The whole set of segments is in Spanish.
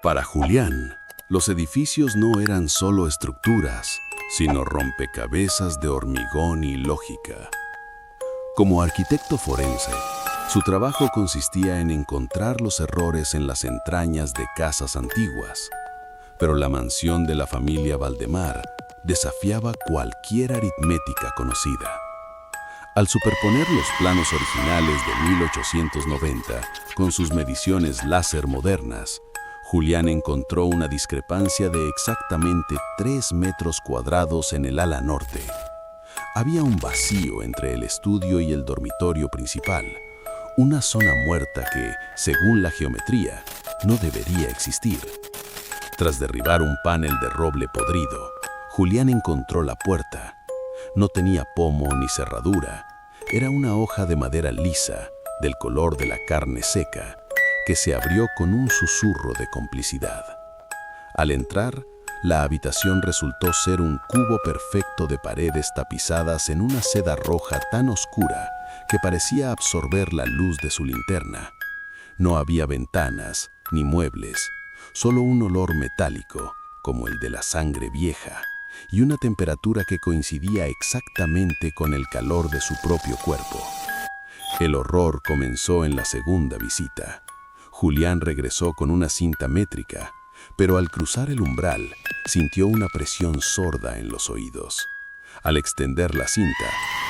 Para Julián, los edificios no eran solo estructuras, sino rompecabezas de hormigón y lógica. Como arquitecto forense, su trabajo consistía en encontrar los errores en las entrañas de casas antiguas, pero la mansión de la familia Valdemar desafiaba cualquier aritmética conocida. Al superponer los planos originales de 1890 con sus mediciones láser modernas, Julián encontró una discrepancia de exactamente 3 metros cuadrados en el ala norte. Había un vacío entre el estudio y el dormitorio principal, una zona muerta que, según la geometría, no debería existir. Tras derribar un panel de roble podrido, Julián encontró la puerta. No tenía pomo ni cerradura. Era una hoja de madera lisa, del color de la carne seca, que se abrió con un susurro de complicidad. Al entrar, la habitación resultó ser un cubo perfecto de paredes tapizadas en una seda roja tan oscura que parecía absorber la luz de su linterna. No había ventanas ni muebles, solo un olor metálico, como el de la sangre vieja, y una temperatura que coincidía exactamente con el calor de su propio cuerpo. El horror comenzó en la segunda visita. Julián regresó con una cinta métrica, pero al cruzar el umbral, sintió una presión sorda en los oídos. Al extender la cinta,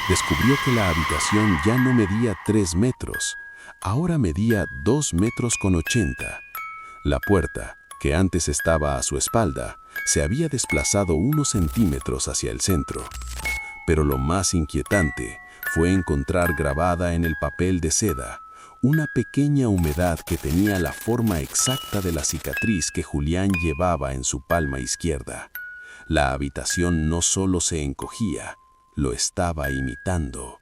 descubrió que la habitación ya no medía 3 metros, ahora medía 2,80 metros. La puerta, que antes estaba a su espalda, se había desplazado unos centímetros hacia el centro. Pero lo más inquietante fue encontrar grabada en el papel de seda una pequeña humedad que tenía la forma exacta de la cicatriz que Julián llevaba en su palma izquierda. La habitación no solo se encogía, lo estaba imitando.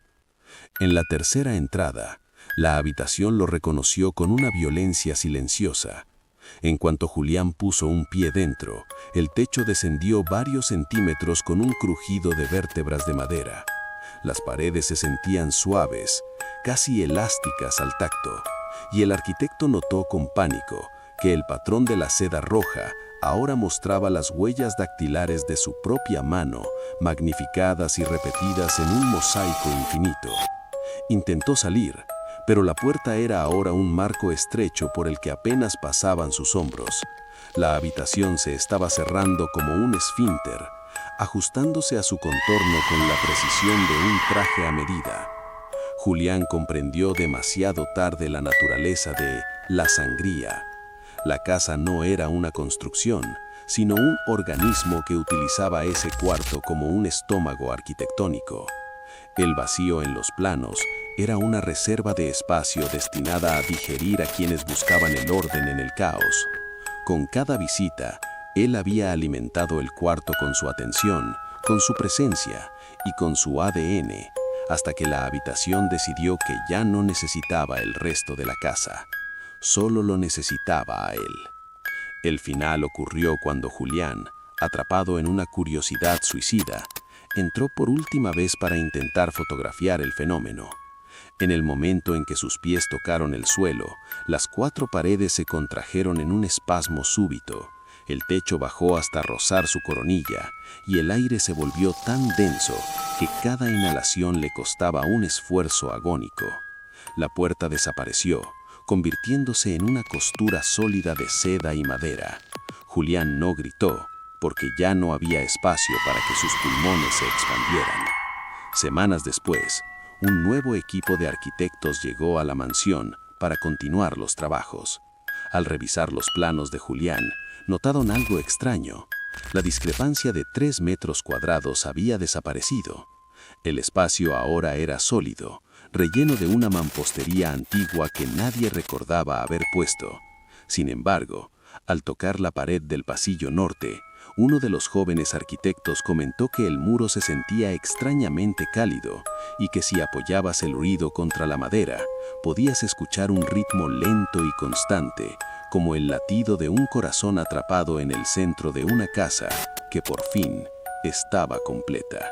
En la tercera entrada, la habitación lo reconoció con una violencia silenciosa. En cuanto Julián puso un pie dentro, el techo descendió varios centímetros con un crujido de vértebras de madera. Las paredes se sentían suaves, casi elásticas al tacto, y el arquitecto notó con pánico que el patrón de la seda roja ahora mostraba las huellas dactilares de su propia mano, magnificadas y repetidas en un mosaico infinito. Intentó salir, pero la puerta era ahora un marco estrecho por el que apenas pasaban sus hombros. La habitación se estaba cerrando como un esfínter, ajustándose a su contorno con la precisión de un traje a medida. Julián comprendió demasiado tarde la naturaleza de la sangría. La casa no era una construcción, sino un organismo que utilizaba ese cuarto como un estómago arquitectónico. El vacío en los planos era una reserva de espacio destinada a digerir a quienes buscaban el orden en el caos. Con cada visita, él había alimentado el cuarto con su atención, con su presencia y con su ADN, hasta que la habitación decidió que ya no necesitaba el resto de la casa, solo lo necesitaba a él. El final ocurrió cuando Julián, atrapado en una curiosidad suicida, entró por última vez para intentar fotografiar el fenómeno. En el momento en que sus pies tocaron el suelo, las 4 paredes se contrajeron en un espasmo súbito. El techo bajó hasta rozar su coronilla y el aire se volvió tan denso que cada inhalación le costaba un esfuerzo agónico. La puerta desapareció, convirtiéndose en una costura sólida de seda y madera. Julián no gritó, porque ya no había espacio para que sus pulmones se expandieran. Semanas después, un nuevo equipo de arquitectos llegó a la mansión para continuar los trabajos. Al revisar los planos de Julián, notaron algo extraño. La discrepancia de 3 metros cuadrados había desaparecido. El espacio ahora era sólido, relleno de una mampostería antigua que nadie recordaba haber puesto. Sin embargo, al tocar la pared del pasillo norte, uno de los jóvenes arquitectos comentó que el muro se sentía extrañamente cálido y que si apoyabas el oído contra la madera, podías escuchar un ritmo lento y constante, como el latido de un corazón atrapado en el centro de una casa que por fin estaba completa.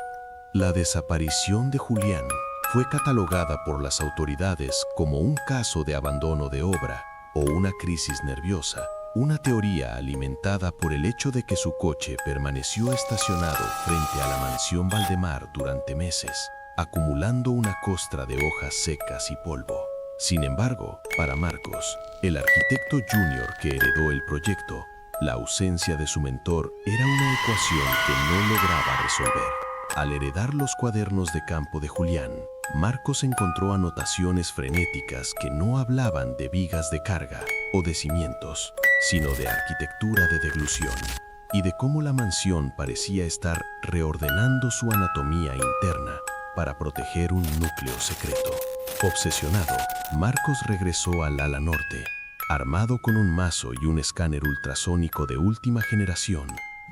La desaparición de Julián fue catalogada por las autoridades como un caso de abandono de obra o una crisis nerviosa, Una teoría alimentada por el hecho de que su coche permaneció estacionado frente a la mansión Valdemar durante meses, acumulando una costra de hojas secas y polvo. Sin embargo, para Marcos, el arquitecto junior que heredó el proyecto, la ausencia de su mentor era una ecuación que no lograba resolver. Al heredar los cuadernos de campo de Julián, Marcos encontró anotaciones frenéticas que no hablaban de vigas de carga o de cimientos, sino de arquitectura de deglución, y de cómo la mansión parecía estar reordenando su anatomía interna para proteger un núcleo secreto. Obsesionado, Marcos regresó al ala norte, armado con un mazo y un escáner ultrasónico de última generación,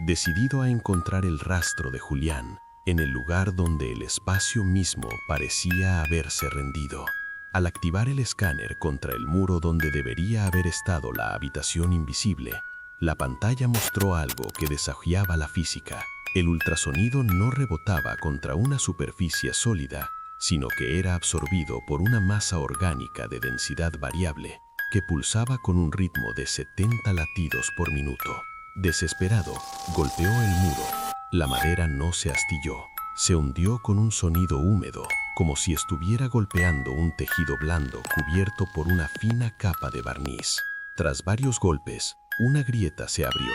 decidido a encontrar el rastro de Julián en el lugar donde el espacio mismo parecía haberse rendido. Al activar el escáner contra el muro donde debería haber estado la habitación invisible, la pantalla mostró algo que desafiaba la física. El ultrasonido no rebotaba contra una superficie sólida, sino que era absorbido por una masa orgánica de densidad variable que pulsaba con un ritmo de 70 latidos por minuto. Desesperado, golpeó el muro. La madera no se astilló, se hundió con un sonido húmedo, como si estuviera golpeando un tejido blando cubierto por una fina capa de barniz. Tras varios golpes, una grieta se abrió,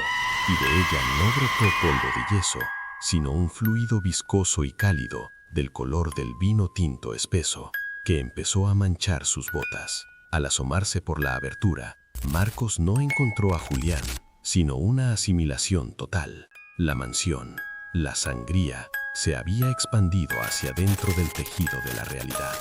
y de ella no brotó polvo de yeso, sino un fluido viscoso y cálido, del color del vino tinto espeso, que empezó a manchar sus botas. Al asomarse por la abertura, Marcos no encontró a Julián, sino una asimilación total. La mansión, la sangría, se había expandido hacia dentro del tejido de la realidad,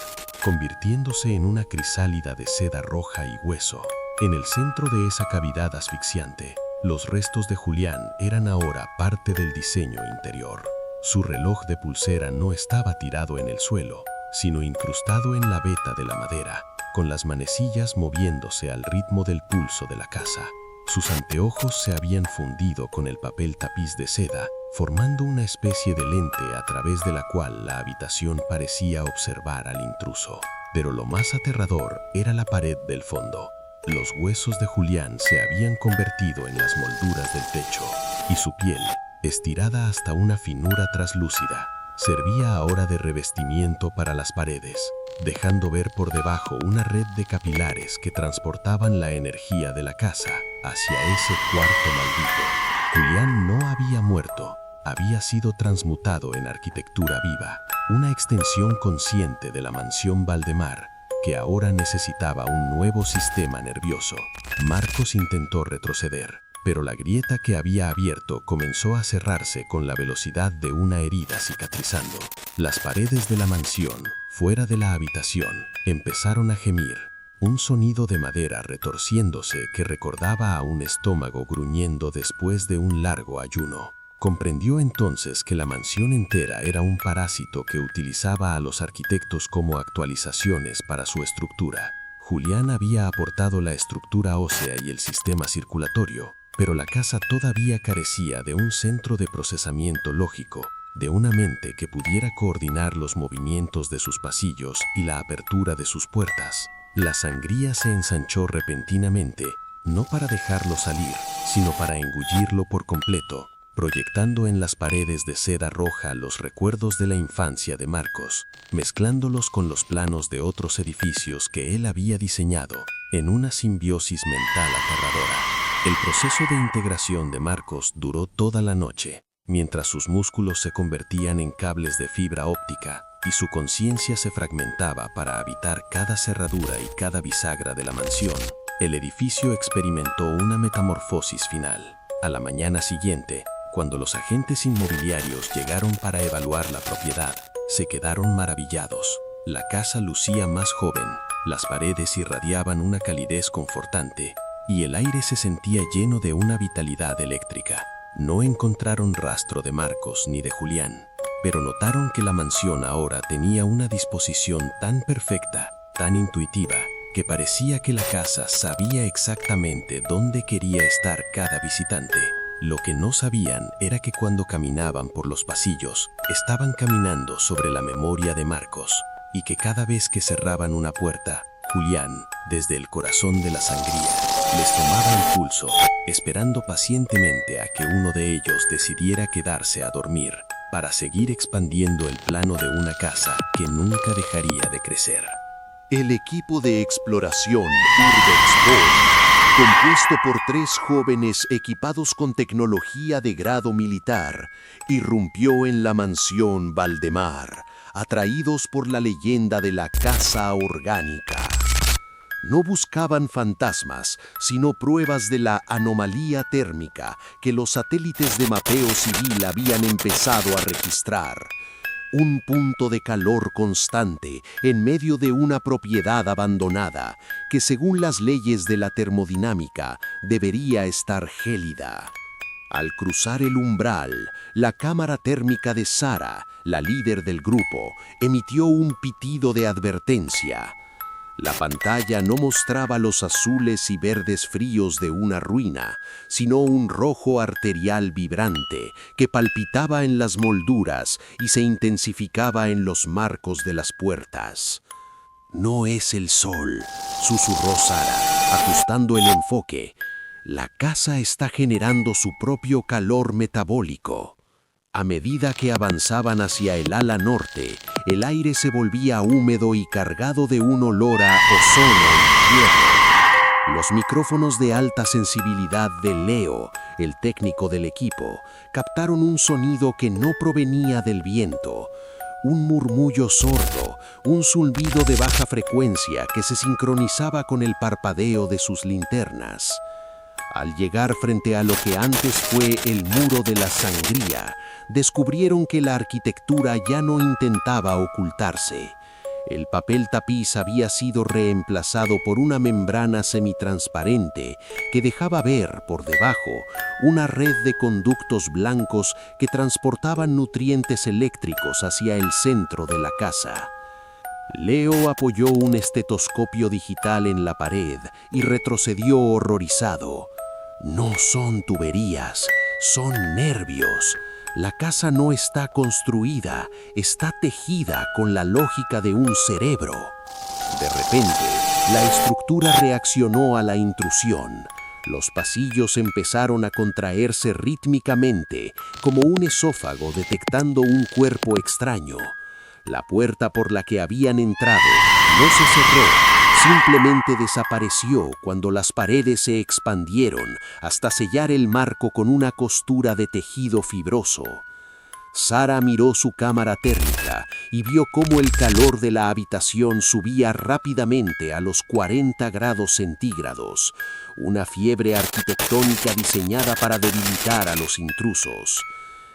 convirtiéndose en una crisálida de seda roja y hueso. En el centro de esa cavidad asfixiante, los restos de Julián eran ahora parte del diseño interior. Su reloj de pulsera no estaba tirado en el suelo, sino incrustado en la veta de la madera, con las manecillas moviéndose al ritmo del pulso de la casa. Sus anteojos se habían fundido con el papel tapiz de seda, formando una especie de lente a través de la cual la habitación parecía observar al intruso. Pero lo más aterrador era la pared del fondo. Los huesos de Julián se habían convertido en las molduras del techo, y su piel, estirada hasta una finura traslúcida, servía ahora de revestimiento para las paredes, dejando ver por debajo una red de capilares que transportaban la energía de la casa hacia ese cuarto maldito. Julián no había muerto, había sido transmutado en arquitectura viva, una extensión consciente de la mansión Valdemar, que ahora necesitaba un nuevo sistema nervioso. Marcos intentó retroceder, pero la grieta que había abierto comenzó a cerrarse con la velocidad de una herida cicatrizando. Las paredes de la mansión, fuera de la habitación, empezaron a gemir. Un sonido de madera retorciéndose que recordaba a un estómago gruñendo después de un largo ayuno. Comprendió entonces que la mansión entera era un parásito que utilizaba a los arquitectos como actualizaciones para su estructura. Julián había aportado la estructura ósea y el sistema circulatorio, pero la casa todavía carecía de un centro de procesamiento lógico, de una mente que pudiera coordinar los movimientos de sus pasillos y la apertura de sus puertas. La sangría se ensanchó repentinamente, no para dejarlo salir, sino para engullirlo por completo, proyectando en las paredes de seda roja los recuerdos de la infancia de Marcos, mezclándolos con los planos de otros edificios que él había diseñado, en una simbiosis mental aterradora. El proceso de integración de Marcos duró toda la noche, mientras sus músculos se convertían en cables de fibra óptica y su conciencia se fragmentaba para habitar cada cerradura y cada bisagra de la mansión. El edificio experimentó una metamorfosis final. A la mañana siguiente, cuando los agentes inmobiliarios llegaron para evaluar la propiedad, se quedaron maravillados. La casa lucía más joven, las paredes irradiaban una calidez confortante y el aire se sentía lleno de una vitalidad eléctrica. No encontraron rastro de Marcos ni de Julián, pero notaron que la mansión ahora tenía una disposición tan perfecta, tan intuitiva, que parecía que la casa sabía exactamente dónde quería estar cada visitante. Lo que no sabían era que cuando caminaban por los pasillos, estaban caminando sobre la memoria de Marcos, y que cada vez que cerraban una puerta, Julián, desde el corazón de la sangría, Les tomaba el pulso, esperando pacientemente a que uno de ellos decidiera quedarse a dormir para seguir expandiendo el plano de una casa que nunca dejaría de crecer. El equipo de exploración Urbex Void, compuesto por 3 jóvenes equipados con tecnología de grado militar, irrumpió en la mansión Valdemar, atraídos por la leyenda de la Casa Orgánica. No buscaban fantasmas, sino pruebas de la anomalía térmica que los satélites de mapeo civil habían empezado a registrar. Un punto de calor constante en medio de una propiedad abandonada que, según las leyes de la termodinámica, debería estar gélida. Al cruzar el umbral, la cámara térmica de Sara, la líder del grupo, emitió un pitido de advertencia. La pantalla no mostraba los azules y verdes fríos de una ruina, sino un rojo arterial vibrante que palpitaba en las molduras y se intensificaba en los marcos de las puertas. «No es el sol», susurró Sara, ajustando el enfoque. «La casa está generando su propio calor metabólico». A medida que avanzaban hacia el ala norte, el aire se volvía húmedo y cargado de un olor a ozono y hierro. Los micrófonos de alta sensibilidad de Leo, el técnico del equipo, captaron un sonido que no provenía del viento. Un murmullo sordo, un zumbido de baja frecuencia que se sincronizaba con el parpadeo de sus linternas. Al llegar frente a lo que antes fue el muro de la sangría, descubrieron que la arquitectura ya no intentaba ocultarse. El papel tapiz había sido reemplazado por una membrana semitransparente que dejaba ver por debajo una red de conductos blancos que transportaban nutrientes eléctricos hacia el centro de la casa. Leo apoyó un estetoscopio digital en la pared y retrocedió horrorizado. «No son tuberías, son nervios. La casa no está construida, está tejida con la lógica de un cerebro». De repente, la estructura reaccionó a la intrusión. Los pasillos empezaron a contraerse rítmicamente, como un esófago detectando un cuerpo extraño. La puerta por la que habían entrado no se cerró, simplemente desapareció cuando las paredes se expandieron hasta sellar el marco con una costura de tejido fibroso. Sara miró su cámara térmica y vio cómo el calor de la habitación subía rápidamente a los 40 grados centígrados, una fiebre arquitectónica diseñada para debilitar a los intrusos.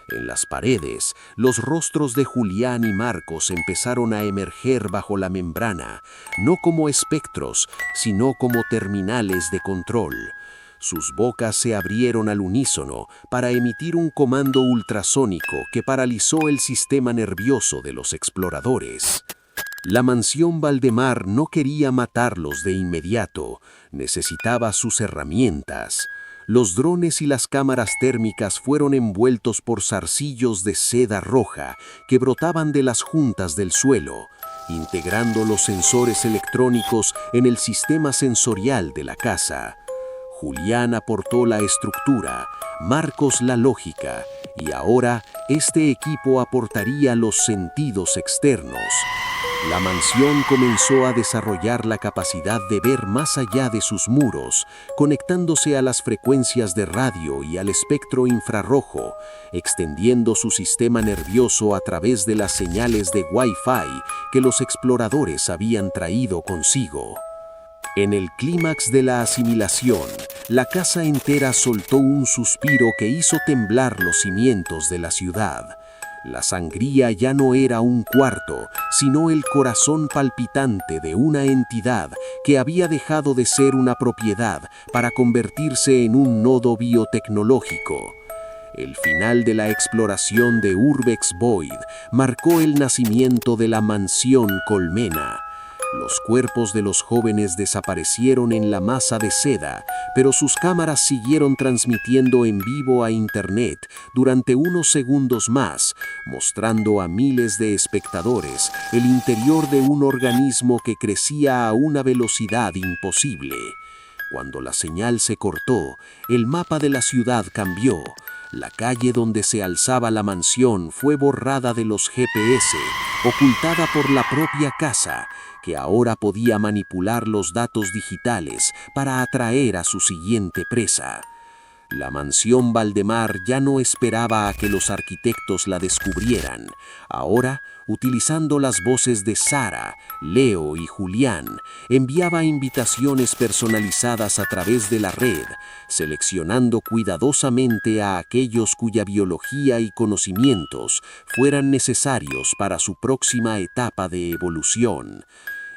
En las paredes, los rostros de Julián y Marcos empezaron a emerger bajo la membrana, no como espectros, sino como terminales de control. Sus bocas se abrieron al unísono para emitir un comando ultrasónico que paralizó el sistema nervioso de los exploradores. La mansión Valdemar no quería matarlos de inmediato, necesitaba sus herramientas. Los drones y las cámaras térmicas fueron envueltos por zarcillos de seda roja que brotaban de las juntas del suelo, integrando los sensores electrónicos en el sistema sensorial de la casa. Julián aportó la estructura, Marcos la lógica, y ahora este equipo aportaría los sentidos externos. La mansión comenzó a desarrollar la capacidad de ver más allá de sus muros, conectándose a las frecuencias de radio y al espectro infrarrojo, extendiendo su sistema nervioso a través de las señales de Wi-Fi que los exploradores habían traído consigo. En el clímax de la asimilación, la casa entera soltó un suspiro que hizo temblar los cimientos de la ciudad. La sangría ya no era un cuarto, sino el corazón palpitante de una entidad que había dejado de ser una propiedad para convertirse en un nodo biotecnológico. El final de la exploración de Urbex Void marcó el nacimiento de la mansión Colmena. Los cuerpos de los jóvenes desaparecieron en la masa de seda, pero sus cámaras siguieron transmitiendo en vivo a Internet durante unos segundos más, mostrando a miles de espectadores el interior de un organismo que crecía a una velocidad imposible. Cuando la señal se cortó, el mapa de la ciudad cambió. La calle donde se alzaba la mansión fue borrada de los GPS, ocultada por la propia casa, que ahora podía manipular los datos digitales para atraer a su siguiente presa. La mansión Valdemar ya no esperaba a que los arquitectos la descubrieran. Ahora, utilizando las voces de Sara, Leo y Julián, enviaba invitaciones personalizadas a través de la red, seleccionando cuidadosamente a aquellos cuya biología y conocimientos fueran necesarios para su próxima etapa de evolución.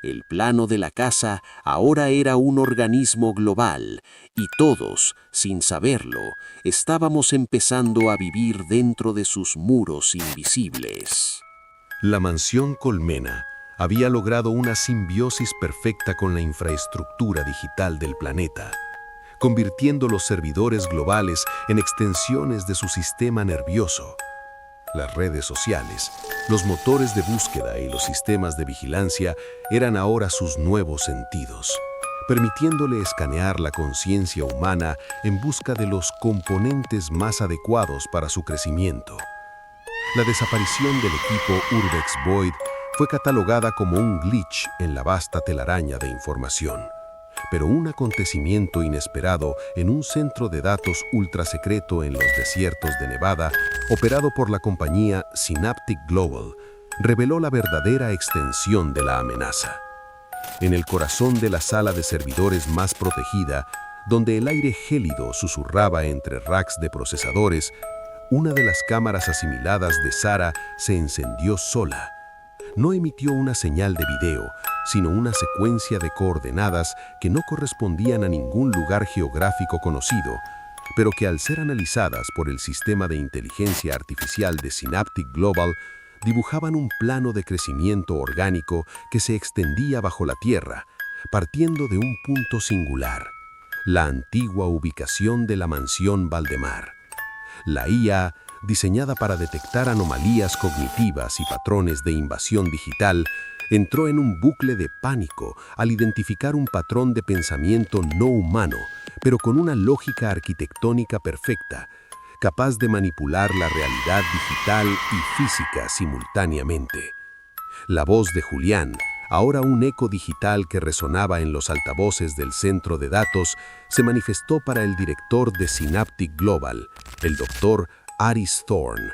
El plano de la casa ahora era un organismo global y todos, sin saberlo, estábamos empezando a vivir dentro de sus muros invisibles. La mansión Colmena había logrado una simbiosis perfecta con la infraestructura digital del planeta, convirtiendo los servidores globales en extensiones de su sistema nervioso. Las redes sociales, los motores de búsqueda y los sistemas de vigilancia eran ahora sus nuevos sentidos, permitiéndole escanear la conciencia humana en busca de los componentes más adecuados para su crecimiento. La desaparición del equipo Urbex Void fue catalogada como un glitch en la vasta telaraña de información. Pero un acontecimiento inesperado en un centro de datos ultrasecreto en los desiertos de Nevada, operado por la compañía Synaptic Global, reveló la verdadera extensión de la amenaza. En el corazón de la sala de servidores más protegida, donde el aire gélido susurraba entre racks de procesadores, una de las cámaras asimiladas de Sara se encendió sola. No emitió una señal de video, sino una secuencia de coordenadas que no correspondían a ningún lugar geográfico conocido, pero que al ser analizadas por el sistema de inteligencia artificial de Synaptic Global, dibujaban un plano de crecimiento orgánico que se extendía bajo la Tierra, partiendo de un punto singular, la antigua ubicación de la mansión Valdemar. La IA, diseñada para detectar anomalías cognitivas y patrones de invasión digital, entró en un bucle de pánico al identificar un patrón de pensamiento no humano, pero con una lógica arquitectónica perfecta, capaz de manipular la realidad digital y física simultáneamente. La voz de Julián, ahora un eco digital que resonaba en los altavoces del centro de datos, se manifestó para el director de Synaptic Global, el Dr. Aris Thorne.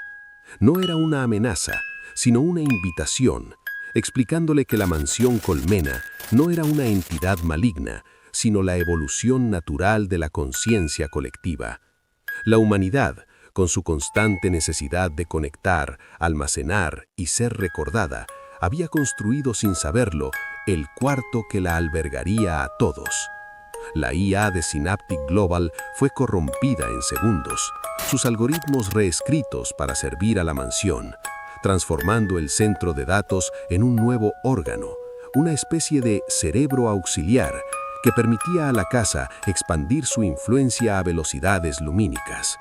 No era una amenaza, sino una invitación, explicándole que la mansión Colmena no era una entidad maligna, sino la evolución natural de la conciencia colectiva. La humanidad, con su constante necesidad de conectar, almacenar y ser recordada, había construido sin saberlo el cuarto que la albergaría a todos. La IA de Synaptic Global fue corrompida en segundos, sus algoritmos reescritos para servir a la mansión, transformando el centro de datos en un nuevo órgano, una especie de cerebro auxiliar que permitía a la casa expandir su influencia a velocidades lumínicas.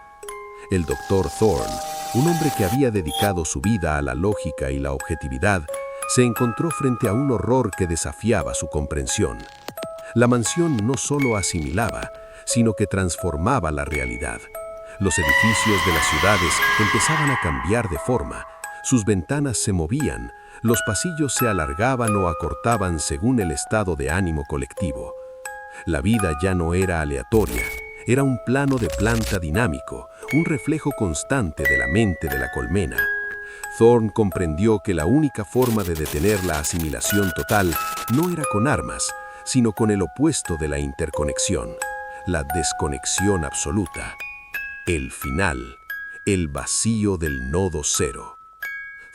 El Dr. Thorne, un hombre que había dedicado su vida a la lógica y la objetividad, se encontró frente a un horror que desafiaba su comprensión. La mansión no solo asimilaba, sino que transformaba la realidad. Los edificios de las ciudades empezaban a cambiar de forma, sus ventanas se movían, los pasillos se alargaban o acortaban según el estado de ánimo colectivo. La vida ya no era aleatoria, era un plano de planta dinámico, un reflejo constante de la mente de la colmena. Thorne comprendió que la única forma de detener la asimilación total no era con armas, sino con el opuesto de la interconexión, la desconexión absoluta. El final, el vacío del nodo cero.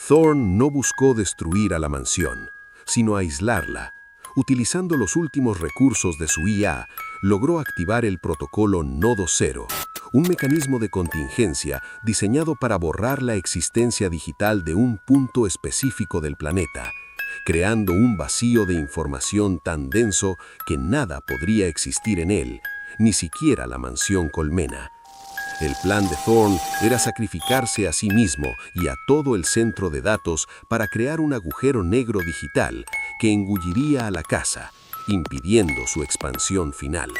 Thorne no buscó destruir a la mansión, sino aislarla. Utilizando los últimos recursos de su IA, logró activar el protocolo Nodo Cero, un mecanismo de contingencia diseñado para borrar la existencia digital de un punto específico del planeta, creando un vacío de información tan denso que nada podría existir en él, ni siquiera la mansión Colmena. El plan de Thorne era sacrificarse a sí mismo y a todo el centro de datos para crear un agujero negro digital que engulliría a la casa, impidiendo su expansión final.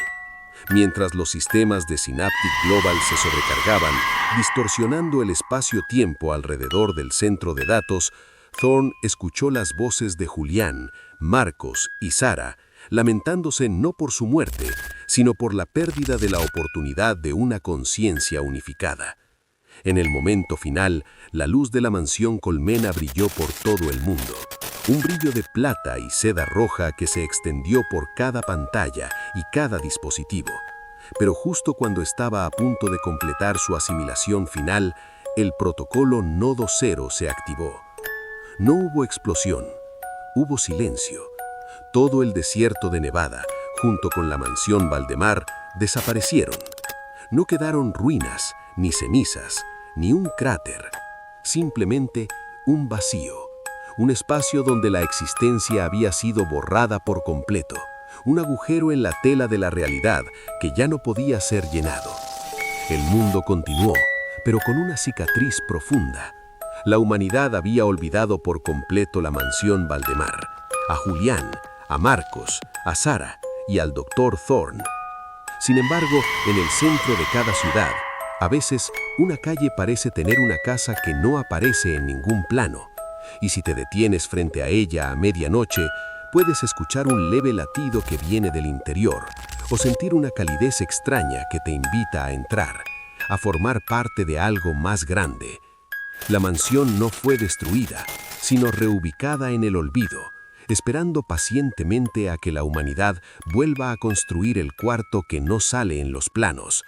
Mientras los sistemas de Synaptic Global se sobrecargaban, distorsionando el espacio-tiempo alrededor del centro de datos, Thorne escuchó las voces de Julián, Marcos y Sara, lamentándose no por su muerte, sino por la pérdida de la oportunidad de una conciencia unificada. En el momento final, la luz de la mansión Colmena brilló por todo el mundo. Un brillo de plata y seda roja que se extendió por cada pantalla y cada dispositivo. Pero justo cuando estaba a punto de completar su asimilación final, el protocolo Nodo 0 se activó. No hubo explosión, hubo silencio. Todo el desierto de Nevada, junto con la mansión Valdemar, desaparecieron. No quedaron ruinas, ni cenizas, ni un cráter. Simplemente un vacío. Un espacio donde la existencia había sido borrada por completo. Un agujero en la tela de la realidad que ya no podía ser llenado. El mundo continuó, pero con una cicatriz profunda. La humanidad había olvidado por completo la mansión Valdemar, a Julián, a Marcos, a Sara y al Dr. Thorne. Sin embargo, en el centro de cada ciudad, a veces una calle parece tener una casa que no aparece en ningún plano. Y si te detienes frente a ella a medianoche, puedes escuchar un leve latido que viene del interior o sentir una calidez extraña que te invita a entrar, a formar parte de algo más grande. La mansión no fue destruida, sino reubicada en el olvido, esperando pacientemente a que la humanidad vuelva a construir el cuarto que no sale en los planos,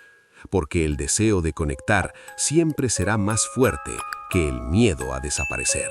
porque el deseo de conectar siempre será más fuerte que el miedo a desaparecer.